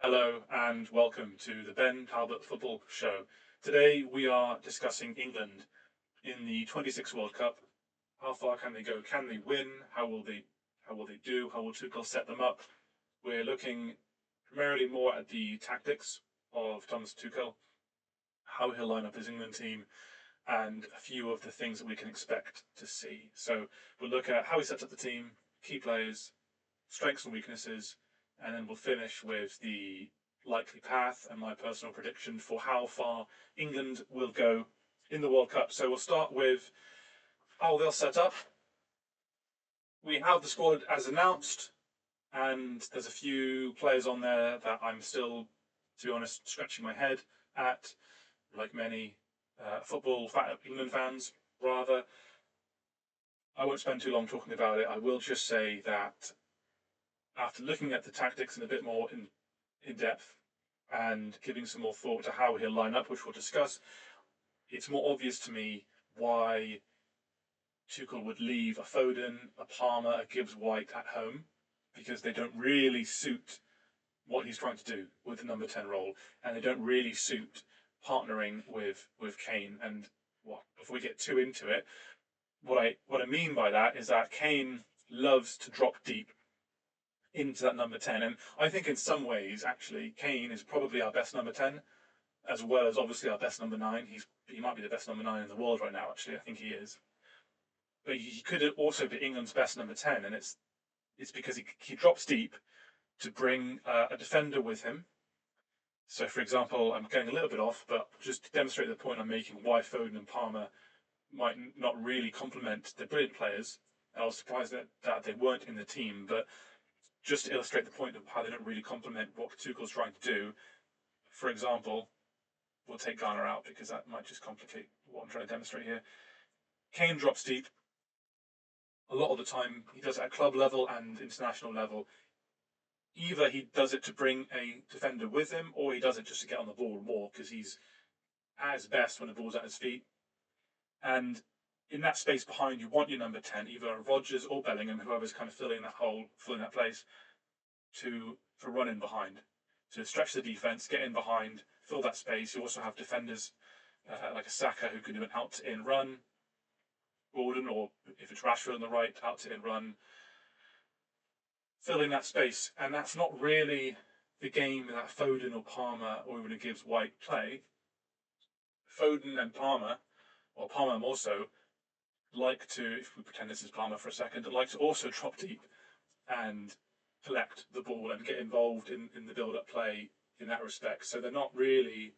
Hello and welcome to the Ben Talbot Football Show. Today we are discussing England in the 26 World Cup. How far can they go? Can they win? How will they do? How will Tuchel set them up? We're looking primarily more at the tactics of Thomas Tuchel, how he'll line up his England team, and a few of the things that we can expect to see. So we'll look at how he sets up the team, key players, strengths and weaknesses, and then we'll finish with the likely path and my personal prediction for how far England will go in the World Cup. So we'll start with how they'll set up. We have the squad as announced, and there's a few players on there that I'm still, to be honest, scratching my head at, like many England fans, rather. I won't spend too long talking about it. I will just say that after looking at the tactics in a bit more in depth and giving some more thought to how he'll line up, which we'll discuss, it's more obvious to me why Tuchel would leave a Foden, a Palmer, a Gibbs-White at home, because they don't really suit what he's trying to do with the number 10 role, and they don't really suit partnering with Kane. And before we get too into it, what I mean by that is that Kane loves to drop deep into that number 10. And I think in some ways, actually, Kane is probably our best number 10, as well as obviously our best number 9. He might be the best number 9 in the world right now, actually. I think he is. But he could also be England's best number 10, and it's because he drops deep to bring a defender with him. So, for example, I'm getting a little bit off, but just to demonstrate the point I'm making, why Foden and Palmer might not really complement the brilliant players. And I was surprised that they weren't in the team, but just to illustrate the point of how they don't really complement what Tuchel's trying to do. For example, we'll take Garner out because that might just complicate what I'm trying to demonstrate here. Kane drops deep. A lot of the time, he does it at club level and international level. Either he does it to bring a defender with him, or he does it just to get on the ball more because he's at his best when the ball's at his feet. And in that space behind, you want your number 10, either Rodgers or Bellingham, whoever's kind of filling that hole, filling that place, for run in behind, to stretch the defence, get in behind, fill that space. You also have defenders like a Saka who can do an out-to-in run, Gordon, or if it's Rashford on the right, out-to-in run, filling that space. And that's not really the game that Foden or Palmer or even Gibbs-White play. Foden and Palmer, or Palmer more so, like to, if we pretend this is Palmer for a second, like to also drop deep and collect the ball and get involved in the build-up play in that respect. So they're not really,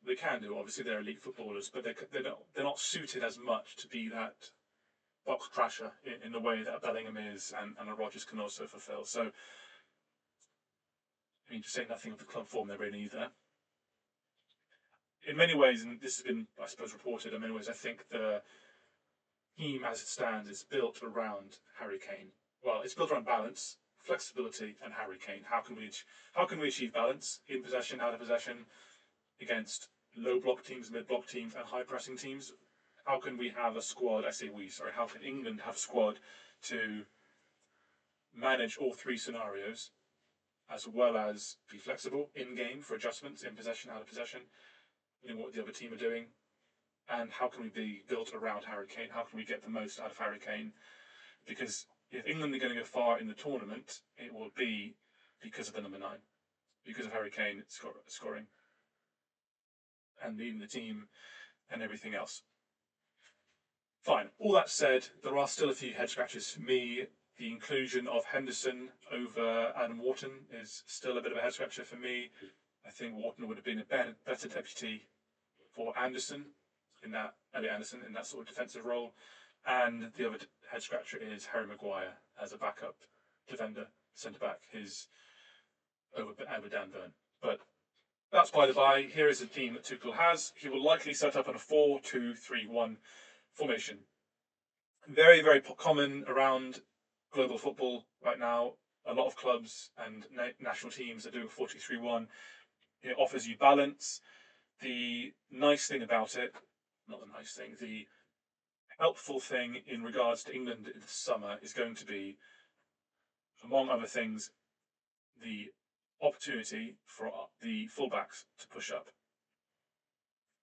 they can do, obviously they're elite footballers, but they're not suited as much to be that box crasher in the way that a Bellingham is and a Rodgers can also fulfill. So, I mean, to say nothing of the club form they're in either. In many ways, and this has been, I suppose, reported, in many ways, I think the team as it stands is built around Harry Kane. Well, it's built around balance, flexibility, and Harry Kane. How can we achieve balance in possession, out of possession, against low block teams, mid block teams, and high pressing teams? How can we have a squad? How can England have a squad to manage all three scenarios, as well as be flexible in game for adjustments in possession, out of possession, what the other team are doing, and how can we be built around Harry Kane? How can we get the most out of Harry Kane? Because if England are going to go far in the tournament, it will be because of the number 9, because of Harry Kane scoring, and leading the team and everything else. Fine. All that said, there are still a few head scratches for me. The inclusion of Henderson over Adam Wharton is still a bit of a head scratcher for me. I think Wharton would have been a better deputy for Elliot Anderson in that sort of defensive role. And the other head scratcher is Harry Maguire as a backup defender, centre back, over Dan Burn. But that's by the by. Here is the team that Tuchel has. He will likely set up in a 4-2-3-1 formation. Very, very common around global football right now. A lot of clubs and national teams are doing 4-2-3-1. It offers you balance. The nice thing about it, not the nice thing, the helpful thing in regards to England in the summer is going to be, among other things, the opportunity for the fullbacks to push up.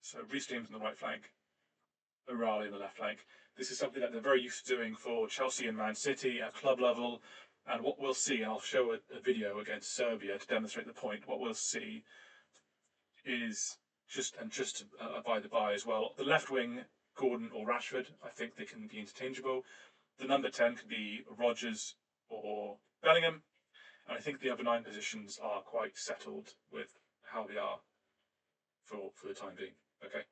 So Reece James on the right flank, O'Reilly on the left flank. This is something that they're very used to doing for Chelsea and Man City at club level. And what we'll see, and I'll show a video against Serbia to demonstrate the point, what we'll see is just to by the by as well, the left wing, Gordon or Rashford, I think they can be interchangeable. The number 10 could be Rodgers or Bellingham. And I think the other 9 positions are quite settled with how they are for the time being. Okay.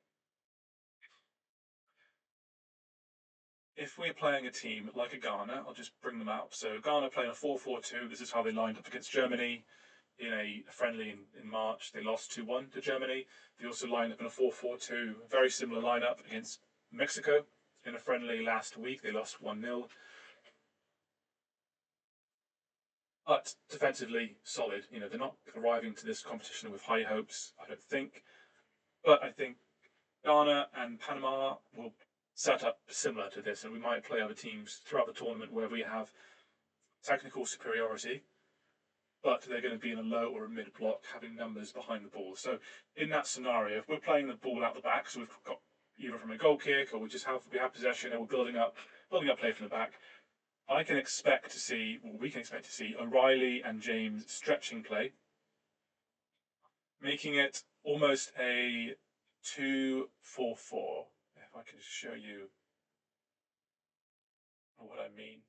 If we're playing a team like a Ghana, I'll just bring them out. So Ghana playing a 4-4-2. This is how they lined up against Germany in a friendly in March. They lost 2-1 to Germany. They also lined up in a 4-4-2, very similar lineup against Mexico in a friendly last week. They lost 1-0. But defensively solid. You know, they're not arriving to this competition with high hopes, I don't think. But I think Ghana and Panama will set up similar to this, and we might play other teams throughout the tournament where we have technical superiority, but they're going to be in a low or a mid block, having numbers behind the ball. So in that scenario, if we're playing the ball out the back, so we've got either from a goal kick or we have possession and we're building up play from the back, we can expect to see O'Reilly and James stretching play, making it almost a 2-4-4. If I can just show you what I mean.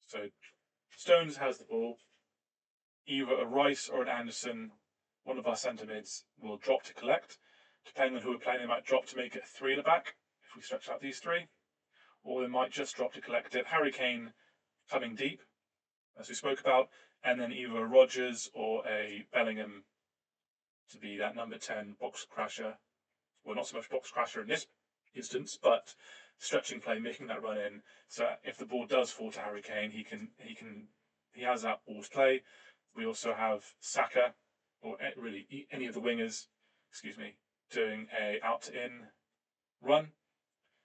So Stones has the ball. Either a Rice or an Anderson, one of our centre mids, will drop to collect. Depending on who we're playing, they might drop to make it 3 in the back, if we stretch out these 3. Or they might just drop to collect it. Harry Kane coming deep, as we spoke about, and then either a Rodgers or a Bellingham to be that number 10 box crasher. Well, not so much box crasher in this instance, but stretching play, making that run in. So if the ball does fall to Harry Kane, he has that ball to play. We also have Saka, or really any of the wingers, doing a out to in run.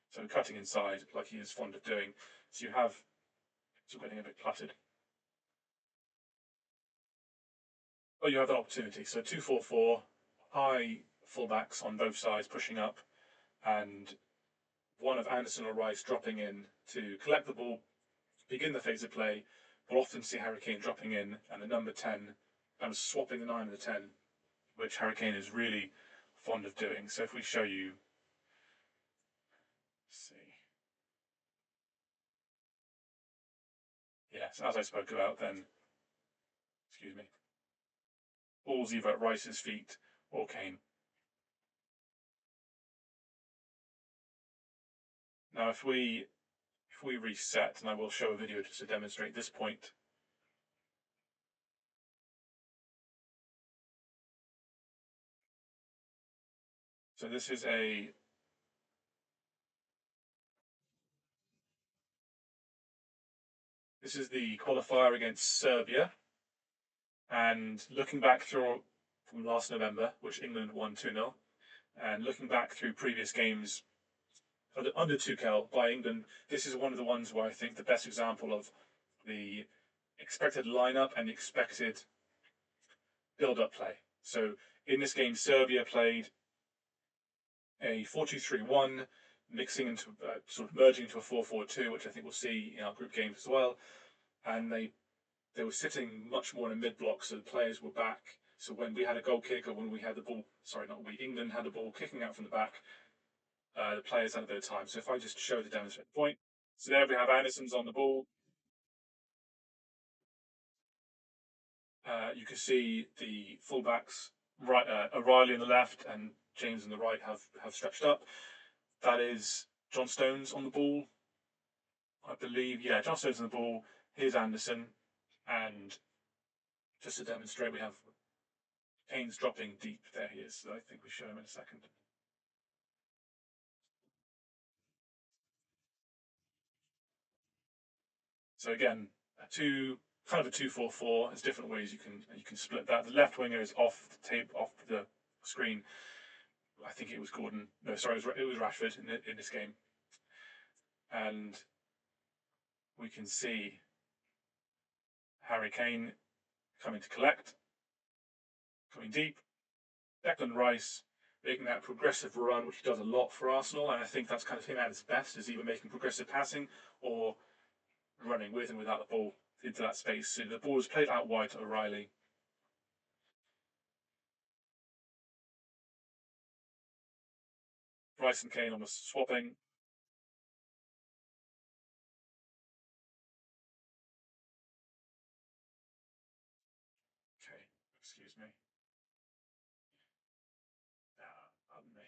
So cutting inside like he is fond of doing. So getting a bit cluttered. But you have that opportunity. So 2-4-4, high fullbacks on both sides pushing up, and one of Anderson or Rice dropping in to collect the ball, begin the phase of play. We'll often see Harry Kane dropping in and the number 10 and swapping the 9 and the 10, which Harry Kane is really fond of doing. So if we show you, yes, as I spoke about then, ball's either at Rice's feet or Kane. Now if we reset, and I will show a video just to demonstrate this point. So this is the qualifier against Serbia, and looking back through from last November, which England won 2-0, and looking back through previous games under Tuchel by England, this is one of the ones where I think the best example of the expected lineup and the expected build-up play. So in this game, Serbia played a 4-2-3-1, mixing into sort of merging into a 4-4-2, which I think we'll see in our group games as well. And they were sitting much more in a mid-block, so the players were back. So when we had a goal kick, or when we had the ball, England had the ball kicking out from the back, the players had a bit of time. So if I just show the demonstration point, so there we have Anderson's on the ball. You can see the fullbacks, right, O'Reilly on the left and James on the right have stretched up. That is John Stones on the ball, I believe. Yeah, John Stones on the ball. Here's Anderson, and just to demonstrate, we have Kane's dropping deep. There he is. So I think we show him in a second. So again, a 2-4-4. There's different ways you can split that. The left winger is off the screen. I think it was Gordon. No, sorry, it was Rashford in this game. And we can see Harry Kane coming to collect, coming deep. Declan Rice making that progressive run, which he does a lot for Arsenal, and I think that's kind of him at his best, is either making progressive passing or running with and without the ball into that space. So the ball is played out wide to O'Reilly. Rice and Kane almost swapping. Okay, excuse me. Pardon me.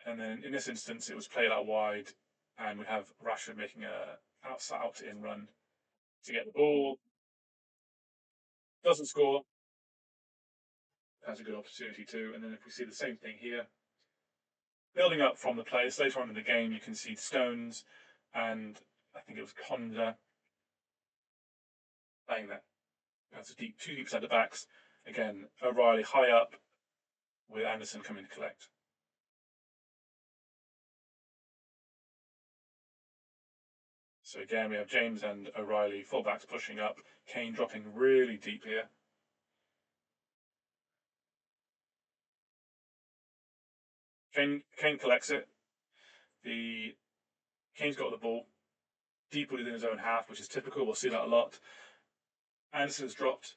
And then in this instance, it was played out wide, and we have Rashford making a outside out to in run to get the ball. Doesn't score. Has a good opportunity too. And then if we see the same thing here, building up from the players later on in the game, you can see Stones, and I think it was Conda playing that. That's a deep, two deep centre backs. Again, O'Reilly high up with Anderson coming to collect. So again, we have James and O'Reilly fullbacks pushing up. Kane dropping really deep here. Kane collects it. Kane's got the ball deep within his own half, which is typical. We'll see that a lot. Anderson's dropped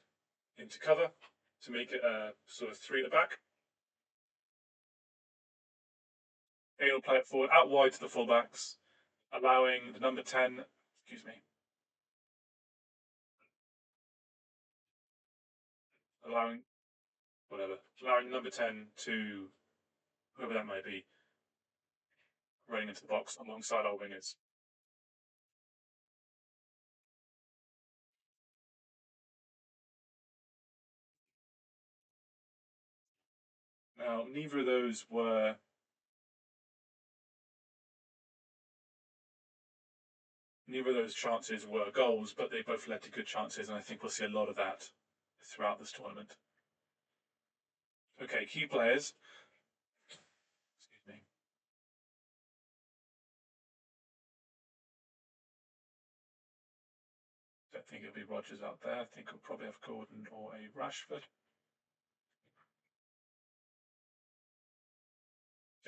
into cover to make it a sort of three at the back. Kane will play it forward out wide to the fullbacks, allowing the number 10, excuse me, allowing allowing number 10 to whoever that might be, running into the box alongside our wingers. Now, neither of those chances were goals, but they both led to good chances, and I think we'll see a lot of that throughout this tournament. Okay, key players. Excuse me. Don't think it'll be Rodgers out there. I think we'll probably have Gordon or a Rashford.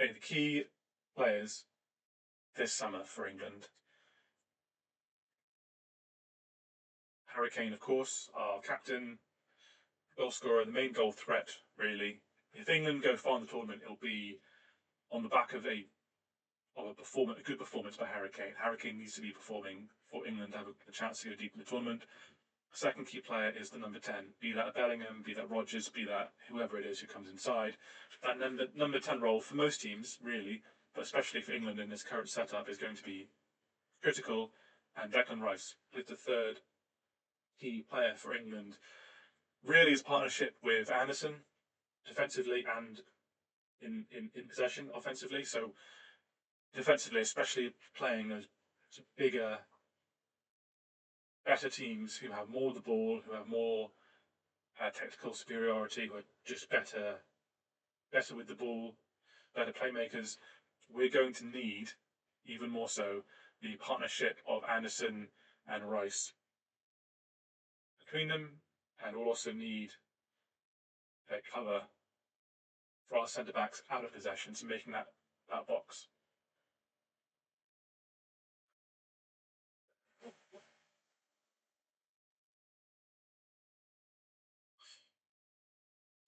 Okay, the key players this summer for England. Harry Kane, of course, our captain, goal scorer, the main goal threat, really. If England go far in the tournament, it'll be on the back of a good performance by Harry Kane. Harry Kane needs to be performing for England to have a chance to go deep in the tournament. The second key player is the number 10, be that Bellingham, be that Rodgers, be that whoever it is who comes inside. That number 10 role for most teams, really, but especially for England in this current setup, is going to be critical. And Declan Rice is the third key player for England. Really, his partnership with Anderson, defensively and in possession offensively. So defensively, especially playing those bigger, better teams who have more of the ball, who have more technical superiority, who are just better with the ball, better playmakers. We're going to need, even more so, the partnership of Anderson and Rice between them, and we'll also need a cover for our centre backs out of possession, so making that box.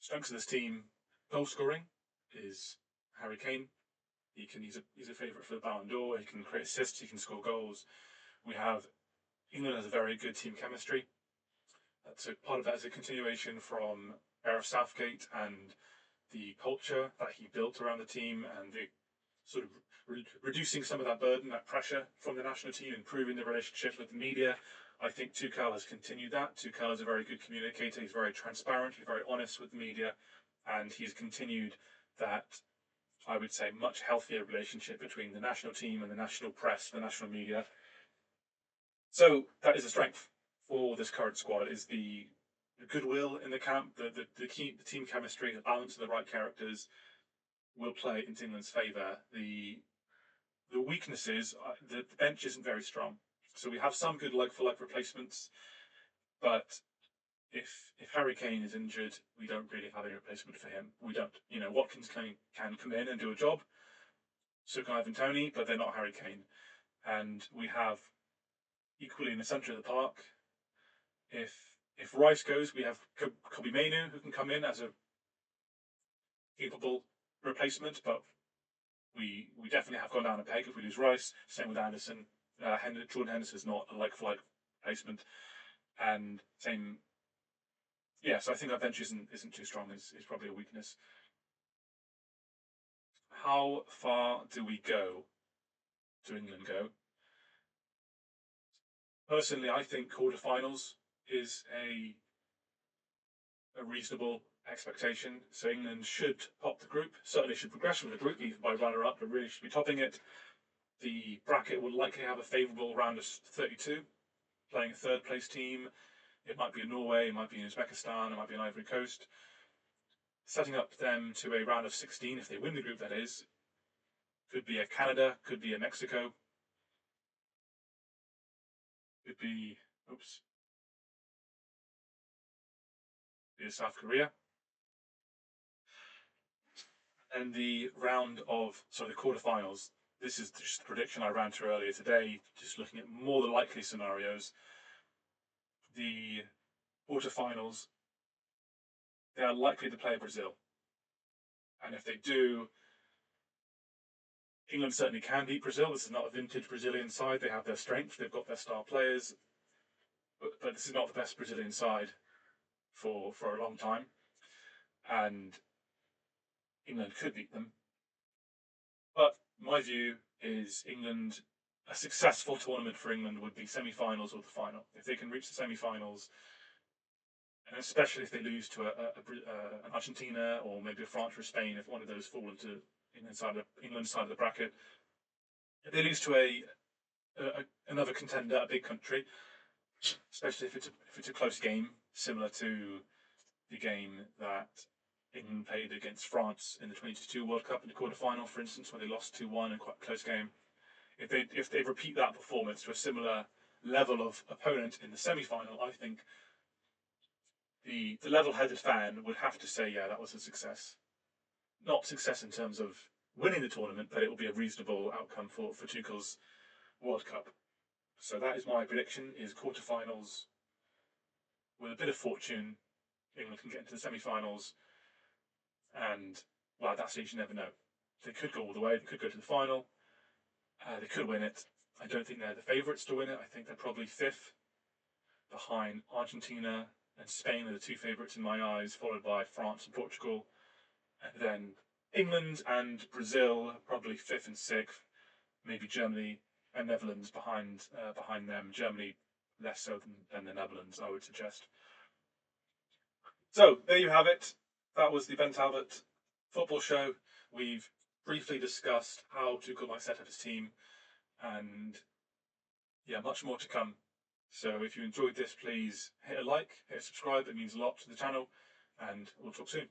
Strengths of this team: goal scoring is Harry Kane. He's a favourite for the Ballon d'Or. He can create assists. He can score goals. We have England has a very good team chemistry. So part of that is a continuation from Gareth Southgate and the culture that he built around the team, and the sort of reducing some of that burden, that pressure from the national team, improving the relationship with the media. I think Tuchel has continued that. Tuchel is a very good communicator. He's very transparent. He's very honest with the media, and he's continued that, I would say, much healthier relationship between the national team and the national press, the national media. So that is a strength for this current squad, is the goodwill in the camp, the team chemistry, the balance of the right characters. will play into England's favour. The weaknesses, the bench isn't very strong. So we have some good like-for-like replacements, but if Harry Kane is injured, we don't really have any replacement for him. We don't. Watkins can come in and do a job. So can Ivan Toney, but they're not Harry Kane. And we have equally in the centre of the park. If Rice goes, we have Kobe Mainoo who can come in as a capable replacement, but we definitely have gone down a peg if we lose Rice. Same with Anderson. Jordan Henderson is not a like-for-like replacement, and same. Yeah, so I think our bench isn't too strong. Is probably a weakness. How far do we go? Do England go? Personally, I think quarterfinals is a reasonable expectation. So England should top the group. Certainly should progress from the group, even by runner-up, but really should be topping it. The bracket will likely have a favourable round of 32, playing a third-place team. It might be in Norway, it might be in Uzbekistan, it might be in Ivory Coast. Setting up them to a round of 16, if they win the group, that is. Could be a Canada, could be a Mexico. Could be, be a South Korea. And the quarterfinals. This is just the prediction I ran through earlier today, just looking at more the likely scenarios. The quarterfinals, they are likely to play Brazil. And if they do, England certainly can beat Brazil. This is not a vintage Brazilian side. They have their strength, they've got their star players. But this is not the best Brazilian side for a long time. And England could beat them. But my view is a successful tournament for England would be semi-finals or the final. If they can reach the semi-finals, and especially if they lose to an Argentina or maybe a France or Spain, if one of those fall into England's side of the bracket, if they lose to another contender, a big country, especially if it's a close game, similar to the game that England played against France in the 2022 World Cup in the quarterfinal, for instance, when they lost 2-1 in quite a close game. If they repeat that performance to a similar level of opponent in the semi-final, I think the level-headed fan would have to say, yeah, that was a success. Not success in terms of winning the tournament, but it will be a reasonable outcome for Tuchel's World Cup. So that is my prediction: is quarterfinals. With a bit of fortune, England can get into the semi-finals, and well, at that stage you never know. They could go all the way. They could go to the final. They could win it. I don't think they're the favourites to win it. I think they're probably fifth, behind Argentina and Spain are the two favourites in my eyes, followed by France and Portugal, and then England and Brazil probably fifth and sixth. Maybe Germany and Netherlands behind them. Germany less so than the Netherlands, I would suggest. So there you have it. That was the Ben Talbot football show. We've briefly discussed how Tuchel might set up his team, and yeah, much more to come. So if you enjoyed this, please hit a like, hit a subscribe. It means a lot to the channel, and we'll talk soon.